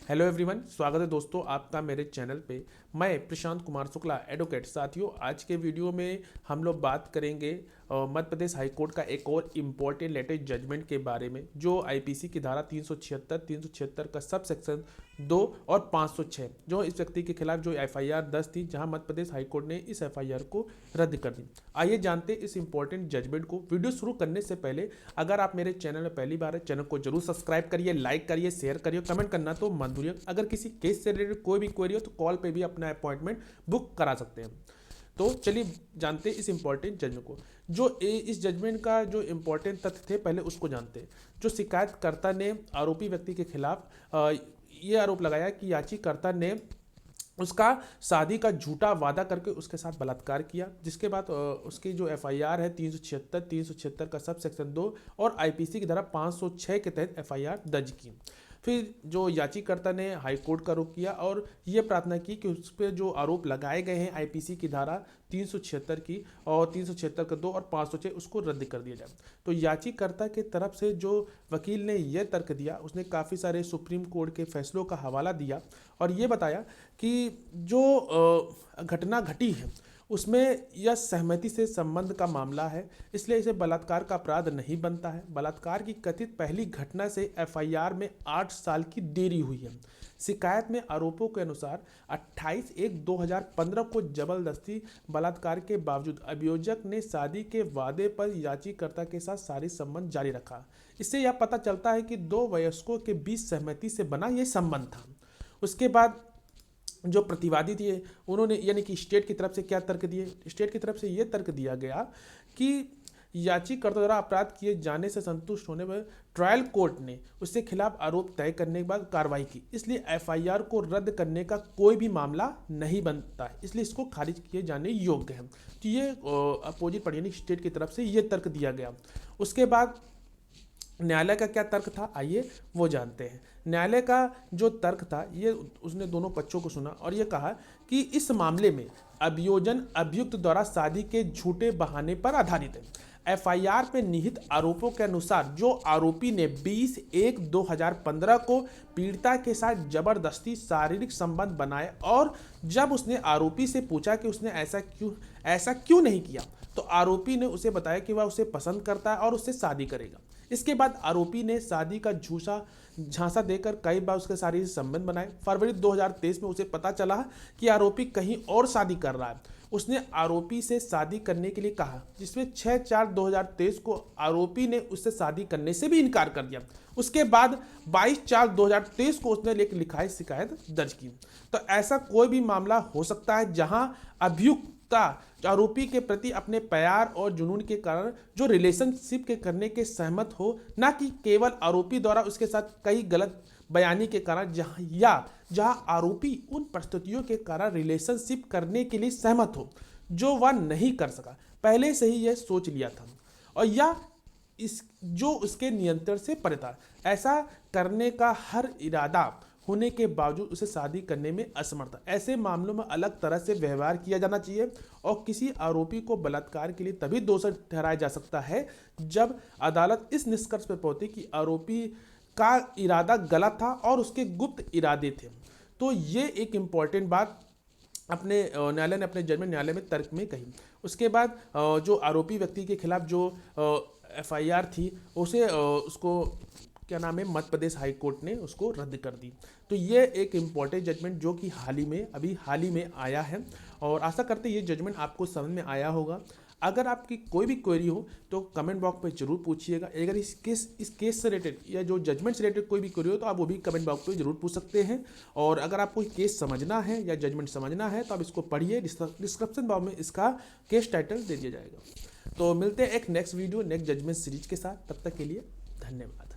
Hello everyone, स्वागत है दोस्तों आपका मेरे चैनल पे। मैं प्रशांत कुमार शुक्ला, एडवोकेट। साथियों, आज के वीडियो में हम लोग बात करेंगे मध्य प्रदेश हाईकोर्ट का एक और इम्पोर्टेंट लेटेस्ट जजमेंट के बारे में, जो आईपीसी की धारा 376 का सब सेक्शन 2 और 506, जो इस व्यक्ति के खिलाफ जो एफआईआर दर्ज थी, जहां मध्य प्रदेश हाईकोर्ट ने इस एफआईआर को रद्द कर दी। आइए जानते इस इंपॉर्टेंट जजमेंट को। वीडियो शुरू करने से पहले अगर आप मेरे चैनल में पहली बार है, चैनल को जरूर सब्सक्राइब करिए, लाइक करिए, शेयर करिए, कमेंट करना तो मत भूलिए। अगर किसी केस से रिलेटेड कोई भी क्वेरी हो तो कॉल पे भी अपना अपॉइंटमेंट बुक करा सकते हैं। तो चलिए जानते हैं इस इंपॉर्टेंट जजमेंट को। इस जजमेंट का जो इंपॉर्टेंट तथ्य थे, पहले उसको जानते हैं। जो शिकायतकर्ता ने आरोपी व्यक्ति के खिलाफ ये आरोप लगाया कि याचिकाकर्ता ने उसका शादी का झूठा वादा करके उसके साथ बलात्कार किया, जिसके बाद उसकी जो एफआईआर है 376 का सब सेक्शन 2 और आईपीसी की धारा 506 के तहत एफआईआर दर्ज की। फिर जो याचिकाकर्ता ने हाईकोर्ट का रुख किया और ये प्रार्थना की कि उस पर जो आरोप लगाए गए हैं आईपीसी की धारा 376 की और 376 का 2 और 506, उसको रद्द कर दिया जाए। तो याचिकाकर्ता के तरफ से जो वकील ने यह तर्क दिया, उसने काफ़ी सारे सुप्रीम कोर्ट के फैसलों का हवाला दिया और ये बताया कि जो घटना घटी है उसमें यह सहमति से संबंध का मामला है, इसलिए इसे बलात्कार का अपराध नहीं बनता है। बलात्कार की कथित पहली घटना से एफआईआर में 8 साल की देरी हुई है। शिकायत में आरोपों के अनुसार 28/1/2015 को जबरदस्ती बलात्कार के बावजूद अभियोजक ने शादी के वादे पर याचिकाकर्ता के साथ शारीरिक संबंध जारी रखा। इससे यह पता चलता है कि दो वयस्कों के बीच सहमति से बना यह संबंध था। उसके बाद जो प्रतिवादी थे उन्होंने, यानी कि स्टेट की तरफ से क्या तर्क दिए, स्टेट की तरफ से ये तर्क दिया गया कि याचिकाकर्ता द्वारा अपराध किए जाने से संतुष्ट होने पर ट्रायल कोर्ट ने उसके खिलाफ आरोप तय करने के बाद कार्रवाई की, इसलिए एफआईआर को रद्द करने का कोई भी मामला नहीं बनता है, इसलिए इसको खारिज किए जाने योग्य है। तो ये अपोजिट पार्टी यानी स्टेट की तरफ से ये तर्क दिया गया। उसके बाद न्यायालय का क्या तर्क था, आइए वो जानते हैं। न्यायालय का जो तर्क था, ये उसने दोनों पक्षों को सुना और ये कहा कि इस मामले में अभियोजन अभियुक्त द्वारा शादी के झूठे बहाने पर आधारित है। एफआईआर में निहित आरोपों के अनुसार जो आरोपी ने 20/1/2015 को पीड़िता के साथ जबरदस्ती शारीरिक संबंध बनाए और जब उसने आरोपी से पूछा कि उसने ऐसा क्यों नहीं किया, तो आरोपी ने उसे बताया कि वह उसे पसंद करता है और उससे शादी करेगा। इसके बाद आरोपी ने शादी का झांसा देकर कई बार उसके शारीरिक संबंध बनाए। फरवरी 2023 में उसे पता चला कि आरोपी कहीं और शादी कर रहा है। उसने आरोपी से शादी करने के लिए कहा, जिसमें 6/4/2023 को आरोपी ने उससे शादी करने से भी इनकार कर दिया। उसके बाद 22/4/2023 को उसने एक लिखाई शिकायत दर्ज की। तो ऐसा कोई भी मामला हो सकता है जहां अभियुक्त आरोपी के प्रति अपने प्यार और जुनून के कारण जो रिलेशनशिप के करने के सहमत हो, ना कि केवल आरोपी द्वारा उसके साथ कई गलत बयानी के कारण, जहां आरोपी उन परिस्थितियों के कारण रिलेशनशिप करने के लिए सहमत हो जो वह नहीं कर सका, पहले से ही यह सोच लिया था और या जो उसके नियंत्रण से परे था। ऐसा करने का हर इरादा होने के बावजूद उसे शादी करने में असमर्थ। ऐसे मामलों में अलग तरह से व्यवहार किया जाना चाहिए और किसी आरोपी को बलात्कार के लिए तभी दोषी ठहराया जा सकता है जब अदालत इस निष्कर्ष पर पहुंचे कि आरोपी का इरादा गलत था और उसके गुप्त इरादे थे। तो ये एक इम्पॉर्टेंट बात अपने न्यायालय ने अपने जजमेंट न्यायालय में तर्क में कही। उसके बाद जो आरोपी व्यक्ति के खिलाफ जो एफआईआर थी उसे उसको क्या नाम है, मध्य प्रदेश हाई कोर्ट ने उसको रद्द कर दी। तो ये एक इम्पॉर्टेंट जजमेंट जो कि हाल ही में आया है और आशा करते ये जजमेंट आपको समझ में आया होगा। अगर आपकी कोई भी क्वेरी हो तो कमेंट बॉक्स में जरूर पूछिएगा। अगर इस केस से रिलेटेड या जो जजमेंट से रिलेटेड कोई भी क्वेरी हो तो आप वो भी कमेंट बॉक्स में जरूर पूछ सकते हैं। और अगर आपको केस समझना है या जजमेंट समझना है तो आप इसको पढ़िए, डिस्क्रिप्शन बॉक्स में इसका केस टाइटल दे दिया जाएगा। तो मिलते हैं एक next video next judgement series के साथ, तब तक के लिए धन्यवाद।